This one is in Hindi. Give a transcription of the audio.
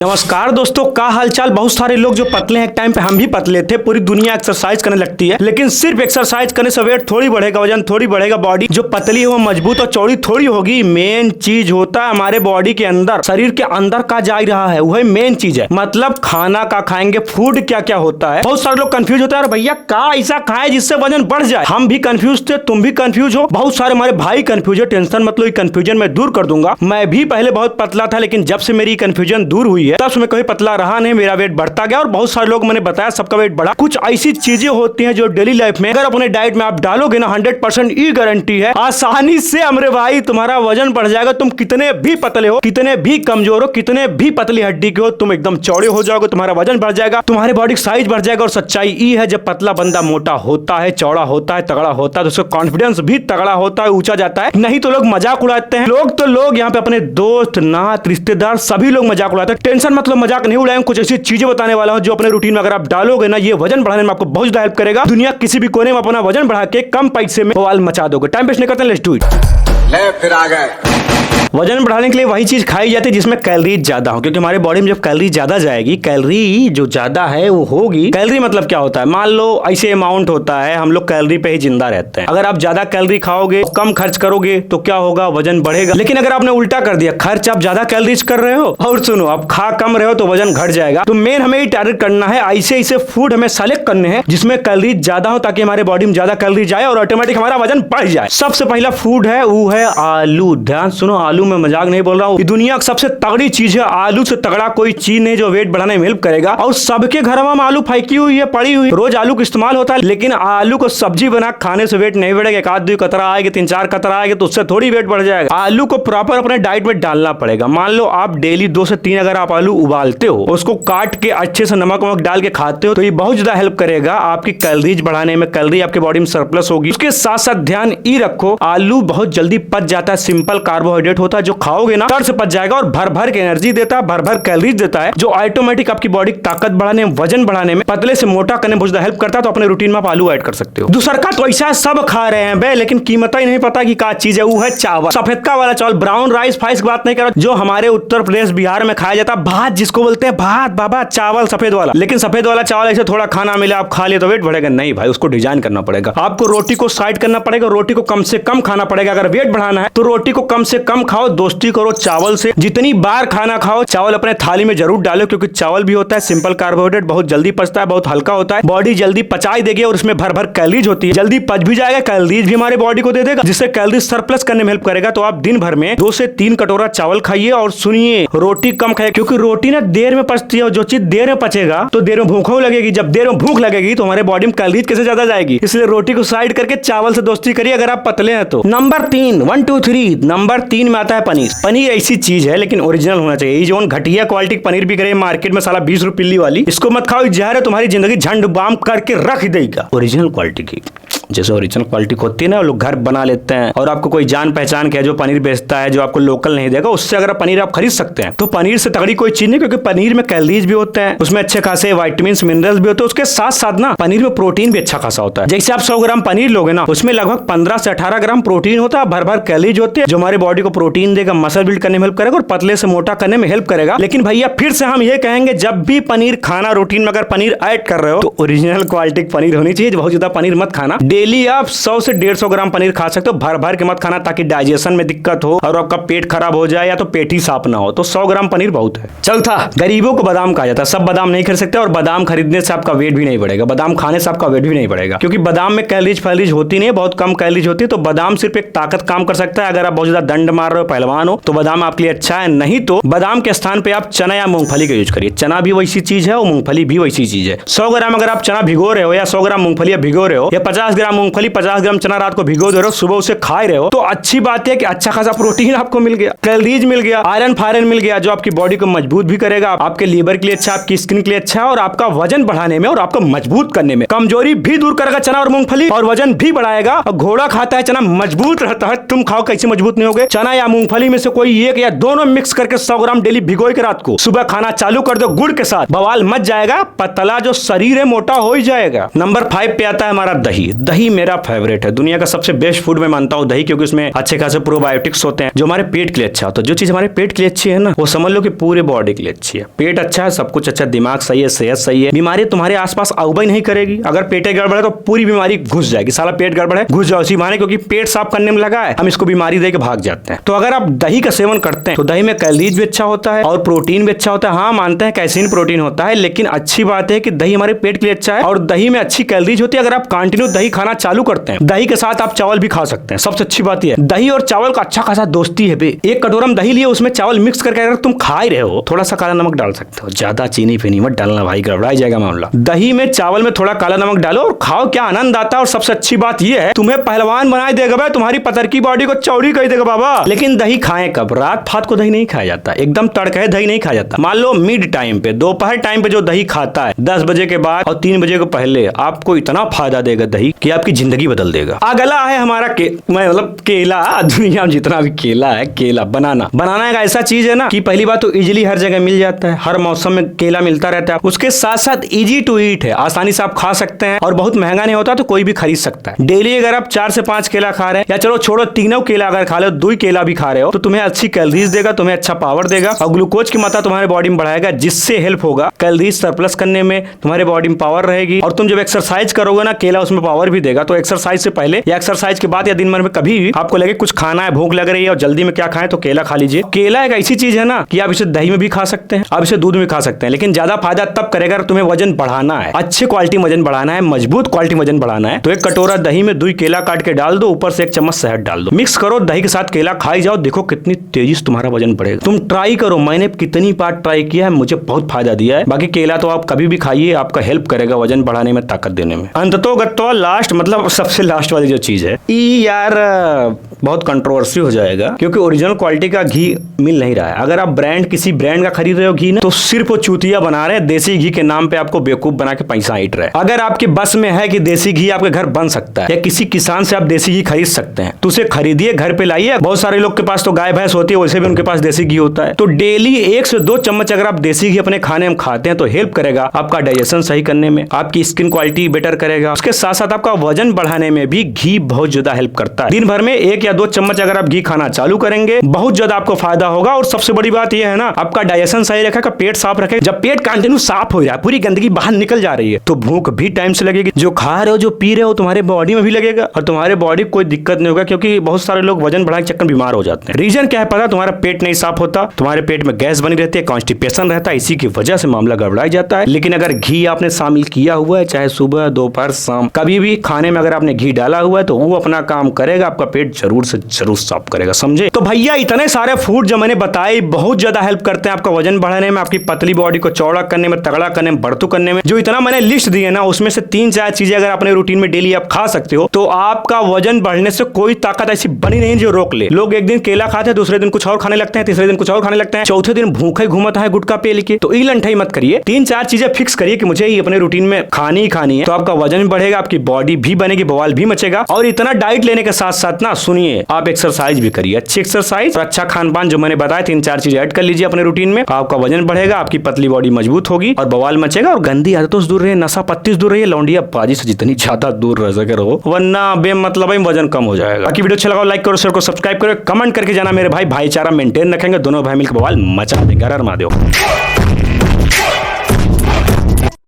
नमस्कार दोस्तों, का हालचाल। बहुत सारे लोग जो पतले हैं, एक टाइम पे हम भी पतले थे। पूरी दुनिया एक्सरसाइज करने लगती है, लेकिन सिर्फ एक्सरसाइज करने से वेट थोड़ी बढ़ेगा, वजन थोड़ी बढ़ेगा। बॉडी जो पतली है वो मजबूत और चौड़ी थोड़ी होगी। मेन चीज होता है हमारे बॉडी के अंदर, शरीर के अंदर का जा रहा है, वही मेन चीज है। मतलब खाना का खाएंगे, फूड क्या क्या होता है। बहुत सारे लोग कंफ्यूज होते हैं, अरे भैया का ऐसा खाए जिससे वजन बढ़ जाए। हम भी कंफ्यूज थे, तुम भी कंफ्यूज हो, बहुत सारे हमारे भाई कंफ्यूज है। टेंशन मत लो, कंफ्यूजन मैं दूर कर दूंगा। मैं भी पहले बहुत पतला था, लेकिन जब से मेरी कंफ्यूजन दूर हुई है तब से मैं कभी पतला रहा नहीं, मेरा वेट बढ़ता गया। और बहुत सारे लोग मैंने बताया सबका वेट बढ़ा। कुछ ऐसी चीजें होती हैं जो डेली लाइफ में अगर अपने डाइट में आप डालोगे ना, 100% ई गारंटी है, आसानी से हमरे भाई तुम्हारा वजन बढ़ जाएगा। तुम कितने भी पतले हो, कितने भी कमजोर हो, कितने भी पतली हड्डी के हो, तुम एकदम चौड़े हो जाओगे, तुम्हारा वजन बढ़ जाएगा, तुम्हारे बॉडी साइज बढ़ जाएगा। और सच्चाई ई है, जब पतला बंदा मोटा होता है, चौड़ा होता है, तगड़ा होता है, तो उसका कॉन्फिडेंस भी तगड़ा होता है, ऊंचा जाता है। नहीं तो लोग मजाक उड़ाते हैं। लोग यहाँ पे अपने दोस्त, नात, रिश्तेदार सभी लोग मजाक उड़ाते हैं। टेंशन मतलब मजाक नहीं उड़ाएंगे, कुछ ऐसी चीजें बताने वाला हूं जो अपने रूटीन में अगर आप डालोगे ना, ये वजन बढ़ाने में आपको बहुत ज्यादा हेल्प करेगा। दुनिया किसी भी कोने में अपना वजन बढ़ा के कम पैसे में बवाल मचा दोगे। टाइम वेस्ट नहीं करते, लेट्स डू इट। ले फिर आ गए। वजन बढ़ाने के लिए वही चीज खाई जाती है जिसमें कैलोरीज ज्यादा हो, क्योंकि हमारे बॉडी में जब कैलोरी ज्यादा जाएगी, कैलोरी जो ज्यादा है वो होगी। कैलोरी मतलब क्या होता है, मान लो ऐसे अमाउंट होता है, हम लोग कैलोरी पे ही जिंदा रहते हैं। अगर आप ज्यादा कैलोरी खाओगे, कम खर्च करोगे तो क्या होगा, वजन बढ़ेगा। लेकिन अगर आपने उल्टा कर दिया, खर्च आप ज्यादा कैलोरीज कर रहे हो और सुनो आप खा कम रहे हो, तो वजन घट जाएगा। तो मेन हमें टारगेट करना है, ऐसे ऐसे फूड हमें सेलेक्ट करने हैं जिसमें कैलोरीज ज्यादा हो, ताकि हमारे बॉडी में ज्यादा कैलोरी जाए और ऑटोमेटिक हमारा वजन बढ़ जाए। सबसे पहला फूड है वो है आलू। ध्यान सुनो, आलू में मजाक नहीं बोल रहा हूं, दुनिया की सबसे तगड़ी चीज है। आलू से तगड़ा कोई चीज नहीं जो वेट बढ़ाने में हेल्प करेगा। और सबके घर में आलू फेंकी हुई है, पड़ी हुई, रोज आलू का इस्तेमाल होता है। लेकिन आलू को सब्जी बना खाने से वेट नहीं बढ़ेगा। एक आध दो कतरा आएगी, 3-4 कतरा आएगी, तो उससे थोड़ी वेट बढ़ जाएगा। आलू को प्रॉपर अपने डाइट में डालना पड़ेगा। मान लो आप डेली 2 से 3 अगर आप आलू उबालते हो, उसको काट के अच्छे से नमक वमक डाल के खाते हो, तो ये बहुत ज्यादा हेल्प करेगा आपकी कैलोरीज बढ़ाने में। कैलोरी आपके बॉडी में सरप्लस होगी। उसके साथ साथ ध्यान ई रखो, आलू बहुत जल्दी पच जाता है। सिंपल कार्बोहाइड्रेट होता है जो खाओगे ना से पच जाएगा और भर भर के एनर्जी देता है, भर भर कैलोरीज देता है, जो ऑटोमेटिक आपकी बॉडी ताकत बढ़ाने, वजन बढ़ाने में, पतले से मोटा करने में बहुत ज्यादा हेल्प करता है। तो अपने रूटीन में आप आलू ऐड कर सकते हो। दूसरा का तो ऐसा सब खा रहे हैं बे, लेकिन कीमत ही नहीं पता कि क्या चीज है। वो है चावल, सफेदका वाला चावल, ब्राउन राइस फाइस की बात नहीं कर रहा, जो हमारे उत्तर प्रदेश बिहार में खाया जाता है। भात जिसको बोलते हैं, भात बाबा, चावल सफेद वाला। लेकिन सफेद वाला चावल ऐसे थोड़ा खाना मिले आप खा लिए तो वेट बढ़ेगा नहीं भाई, उसको डिजाइन करना पड़ेगा। आपको रोटी को साइड करना पड़ेगा, रोटी को कम से कम खाना पड़ेगा। अगर वेट बढ़ाना है तो रोटी को कम से कम खाओ, दोस्ती करो चावल से। जितनी बार खाना खाओ, चावल अपने थाली में जरूर डालो, क्योंकि चावल भी होता है सिंपल कार्बोहाइड्रेट, बहुत जल्दी पचता है, बहुत हल्का होता है, बॉडी जल्दी पचाई देगी और उसमें भर भर कैलोरीज होती है। जल्दी पच भी जाएगा, कैलोरीज भी हमारे बॉडी को दे देगा, जिससे कैलोरी सरप्लस करने में हेल्प करेगा। तो आप दिन भर में 2 से 3 कटोरा चावल खाइए। और सुनिए, रोटी कम खाइए, क्योंकि रोटी ना देर में पचती है, और जो चीज देर में पचेगा तो देर में भूख लगेगी। जब देर में भूख लगेगी तो हमारे बॉडी में कैलोरीज कैसे ज्यादा जाएगी। इसलिए रोटी को साइड करके चावल से दोस्ती करिए अगर आप पतले हैं तो। नंबर 3, 1 2 3, नंबर 3 में आता है पनीर। पनीर ऐसी चीज है, लेकिन ओरिजिनल होना चाहिए। ये जो घटिया क्वालिटी पनीर बिक रही है मार्केट में, साला 20 रुपए पिल्ली वाली, इसको मत खाओ। जहर है, तुम्हारी जिंदगी झंड बाम करके रख देगा। ओरिजिनल क्वालिटी की, जैसे ओरिजिनल क्वालिटी होती है ना, लोग घर बना लेते हैं। और आपको कोई जान पहचान के जो पनीर बेचता है, जो आपको लोकल नहीं देगा, उससे अगर पनीर आप खरीद सकते हैं। तो पनीर से तगड़ी कोई चीज नहीं, क्योंकि पनीर में कैलोरीज भी होते हैं, उसमें अच्छे खासे विटामिन मिनरल्स भी होते हैं। उसके साथ साथ ना पनीर में प्रोटीन भी अच्छा खासा होता है। जैसे आप 100 ग्राम पनीर लोगे ना, उसमें लगभग 15 से 18 ग्राम प्रोटीन होता है, भर भर कैलोरीज होती है, जो हमारे बॉडी को प्रोटीन देगा, मसल बिल्ड करने में हेल्प करेगा और पतले से मोटा करने में हेल्प करेगा। लेकिन भैया फिर से हम ये कहेंगे, जब भी पनीर खाना, रूटीन में अगर पनीर ऐड कर रहे हो तो ओरिजिनल क्वालिटी पनीर होनी चाहिए। बहुत ज्यादा पनीर मत खाना। डेली आप 100 से 150 ग्राम पनीर खा सकते हो, भर भर के मत खाना, ताकि डाइजेशन में दिक्कत हो और आपका पेट खराब हो जाए या तो पेट ही साफ ना हो। तो 100 ग्राम पनीर बहुत है। चौथा, गरीबों को बादाम कहा जाता है। सब बादाम नहीं खरीद सकते, और बादाम खरीदने से आपका वेट भी नहीं बढ़ेगा, बादाम खाने से आपका वेट भी नहीं बढ़ेगा, क्योंकि बादाम में कैलोरीज फैलोरीज होती नहीं, बहुत कम कैलोरीज होती है। तो बादाम सिर्फ एक ताकत काम कर सकता है। अगर आप बहुत ज्यादा दंड मार रहे हो, पहलवान हो, तो बादाम आपके लिए अच्छा है। नहीं तो बादाम के स्थान पे आप चना या मूंगफली का यूज करिए। चना भी वैसी चीज है और मूंगफली भी वैसी चीज है। 100 ग्राम अगर आप चना भिगो रहे हो, या 100 ग्राम मूंगफली भिगो रहे हो, या 50 ग्राम मूंगफली 50 ग्राम चना रात को भिगो दे रहे हो, सुबह उसे खा रहे हो, तो अच्छी बात है कि अच्छा खासा प्रोटीन आपको मिल गया, कैलोरीज मिल गया, आयरन फायरन मिल गया, जो आपकी बॉडी को मजबूत भी करेगा, आपके लीवर के लिए अच्छा, आपकी स्किन के लिए अच्छा, और आपका वजन बढ़ाने में और आपको मजबूत करने में, कमजोरी भी दूर करेगा चना और मूंगफली, और वजन भी बढ़ाएगा। और घोड़ा खाता है चना, मजबूत रहता है। तुम खाओ, कैसे मजबूत नहीं होगे। चना या मूंगफली में से कोई एक या दोनों मिक्स करके 100 ग्राम डेली भिगो के रात को सुबह खाना चालू कर दो गुड़ के साथ, बवाल मच जाएगा। पतला जो शरीर है मोटा हो ही जाएगा। नंबर 5 पे आता है हमारा दही। दही मेरा फेवरेट है, दुनिया का सबसे बेस्ट फूड मैं मानता हूँ दही, क्योंकि उसमें अच्छे खासे प्रोबायोटिक्स होते हैं जो हमारे पेट के लिए अच्छा होता है। जो चीज हमारे पेट के लिए अच्छी है ना, वो समझ लो कि पूरे बॉडी के लिए अच्छी है। पेट अच्छा है, सब कुछ अच्छा, दिमाग सही है, सेहत सही है, बीमारी तुम्हारे आसपास आऊबाई नहीं करेगी। अगर पेटे गड़बड़ है तो पूरी बीमारी घुस जाएगी, साला पेट गड़बड़ है घुस जाओ इसी बहाने, क्योंकि पेट साफ करने में लगा है, हम इसको बीमारी दे के भाग जाते हैं। तो अगर आप दही का सेवन करते हैं तो दही में कैलोरीज भी अच्छा होता है और प्रोटीन भी अच्छा होता है। हाँ मानते हैं कैसीन प्रोटीन होता है, लेकिन अच्छी बात है कि दही हमारे पेट के लिए अच्छा है और दही में अच्छी कैलोरीज होती है। अगर आप कंटिन्यू दही खाना चालू करते हैं, दही के साथ आप चावल भी खा सकते हैं। सबसे अच्छी बात यह है दही और चावल का अच्छा खासा दोस्ती है बे। एक कटोरा में दही लिए, उसमें चावल मिक्स करके अगर तुम खा ही रहे हो, थोड़ा सा काला नमक डाल सकते हो, ज्यादा चीनी फीनी मत डालना भाई, गड़बड़ा जाएगा मामला। दही में चावल में थोड़ा काला नमक डालो और खाओ, क्या आनंद आता है। और सबसे अच्छी बात यह है तुम्हें पहलवान बनाए देगा भाई, तुम्हारी पतर की बॉडी को चौड़ी कर देगा बाबा। लेकिन दही खाएं कब? रात फात को दही नहीं खाया जाता, एकदम तड़के दही नहीं खाया जाता। मान लो मिड टाइम पे, दोपहर टाइम पे जो दही खाता है 10 बजे के बाद और 3 बजे के पहले, आपको इतना फायदा देगा दही कि आपकी जिंदगी बदल देगा। अगला है हमारा मतलब केला। दुनिया में जितना भी केला है, केला बनाना एक ऐसा चीज है ना कि पहली बात तो इजीली हर जगह मिल जाता है, हर मौसम में केला मिलता रहता है। उसके साथ साथ इजी टू ईट है, आसानी से आप खा सकते हैं और बहुत महंगा नहीं होता, तो कोई भी खरीद सकता है। डेली अगर आप 4 से 5 केला खा रहे हैं, या चलो छोड़ो 3 केला अगर खा रहे हो, 2 केला भी खा रहे हो, तो तुम्हें अच्छी कैलोरीज देगा, तुम्हें अच्छा पावर देगा और ग्लूकोज की मात्रा तुम्हारे बॉडी में बढ़ाएगा, जिससे हेल्प होगा कैलोरीज सरप्लस करने में, तुम्हारे बॉडी में पावर रहेगी। और तुम जब एक्सरसाइज करोगे ना, केला उसमें पावर भी देगा। तो एक्सरसाइज से पहले या एक्सरसाइज के बाद या दिन भर में कभी भी आपको लगे कुछ खाना है, भूख लग रही है और जल्दी में क्या खाएं, तो केला खा लीजिए। केला एक ऐसी चीज है ना कि आप इसे दही में भी खा सकते हैं, आप इसे दूध में खा सकते हैं, लेकिन ज्यादा फायदा तब करेगा तुम्हें वजन बढ़ाना है, अच्छे क्वालिटी वजन बढ़ाना है, मजबूत क्वालिटी वजन बढ़ाना है। तो एक कटोरा दही में 2 केला काट के डाल दो, ऊपर से 1 चम्मच शहद डाल दो, मिक्स करो, दही के साथ केला खाई जाओ, देखो कितनी तेजी से तुम्हारा वजन बढ़ेगा। तुम ट्राई करो, मैंने कितनी बार ट्राई किया है, मुझे बहुत फायदा दिया है। बाकी केला तो आप कभी भी खाइए, आपका हेल्प करेगा वजन बढ़ाने में, ताकत देने में। अंततोगत्वा लास्ट, मतलब सबसे लास्ट वाली जो चीज है यार, बहुत कंट्रोवर्सी हो जाएगा, क्योंकि ओरिजिनल क्वालिटी का घी मिल नहीं रहा है। अगर आप किसी ब्रांड का खरीद रहे हो घी ना, तो सिर्फ वो चूतिया बना रहे हैं, देसी घी के नाम पे आपको बेवकूफ बना के पैसा ऐंठ रहे हैं। अगर आपके बस में है कि देसी घी आपके घर बन सकता है या किसी किसान से आप देसी घी खरीद सकते हैं, तो उसे खरीदिए, घर पे लाइए। बहुत सारे लोग के पास तो गाय भैंस होती है, वैसे भी उनके पास देसी घी होता है। तो डेली 1 से 2 चम्मच अगर आप देसी घी अपने खाने में खाते हैं, तो हेल्प करेगा आपका डाइजेशन सही करने में, आपकी स्किन क्वालिटी बेटर करेगा। उसके साथ साथ आपका वजन बढ़ाने में भी घी बहुत ज्यादा हेल्प करता है। दिन भर में 1 या 2 चम्मच अगर आप घी खाना चालू करेंगे, बहुत ज्यादा आपको फायदा होगा। और सबसे बड़ी बात यह है ना, आपका डाइजेशन सही रखेगा, पेट साफ रखेगा। जब पेट कंटिन्यू साफ हो जाए, पूरी गंदगी बाहर निकल जा रही है, तो भूख भी टाइम से लगेगी। जो खा रहे हो, जो पी रहे हो, तुम्हारे बॉडी में भी लगेगा और तुम्हारे बॉडी को कोई दिक्कत नहीं होगा, क्योंकि बहुत सारे लोग वजन बढ़ाने के चक्कर में बीमार हो जाते हैं। रीजन क्या है पता? तुम्हारा पेट नहीं साफ होता, तुम्हारे पेट में गैस बनी रहती है, कॉन्स्टिपेशन रहता है, इसी की वजह से मामला गड़बड़ाई जाता है। लेकिन अगर घी आपने शामिल किया हुआ है, चाहे सुबह दोपहर शाम कभी भी खाने में अगर आपने घी डाला हुआ है, तो वो अपना काम करेगा, आपका पेट जरूर से जरूर साफ करेगा, समझे? तो भैया इतने सारे फूड जो मैंने बताए बहुत ज्यादा हेल्प करते हैं आपका वजन बढ़ाने में, आपकी पतली बॉडी को चौड़ा करने में, तगड़ा करने में, बढ़तू करने में। जो इतना मैंने लिस्ट दी है ना, उसमें से 3-4 चीजें अगर अपने रूटीन में डेली आप खा सकते हो, तो आपका वजन बढ़ने से कोई ताकत ऐसी बनी नहीं जो रोक ले। लोग एक दिन केला खाते हैं, दूसरे दिन कुछ और खाने लगते हैं, तीसरे दिन कुछ और खाने लगते हैं, चौथे दिन भूखे घूमता है गुटखा पे लेके। तो लंठाई मत करिए, 3-4 चीजें फिक्स करिए कि मुझे ये अपने रूटीन में खानी ही खानी है, तो आपका वजन बढ़ेगा, आपकी बॉडी भी बनेगी, बवाल भी मचेगा। और इतना डाइट लेने के साथ साथ ना, सुनिए, आप एक्सरसाइज भी करिए, अच्छी एक्सरसाइज और अच्छा खान पान जो मैंने बताया, 3-4 चीजें ऐड कर लीजिए अपने रूटीन में, आपका वजन बढ़ेगा, आपकी पतली बॉडी मजबूत होगी और बवाल मचेगा। और गंदी आदतों से दूर रहिए, नशा पत्ती से दूर रहिए, लौंडिया बाजी से जितनी ज्यादा दूर रह सके रहो, वरना बेमतलब वजन कम हो जाएगा। बाकी वीडियो अच्छा लगा लाइक करो, शेयर करो, सब्सक्राइब करो, कमेंट करके जाना मेरे भाई, भाईचारा मेंटेन रखेंगे, दोनों भाई मिलकर बवाल मचा देंगे। हर हर महादेव।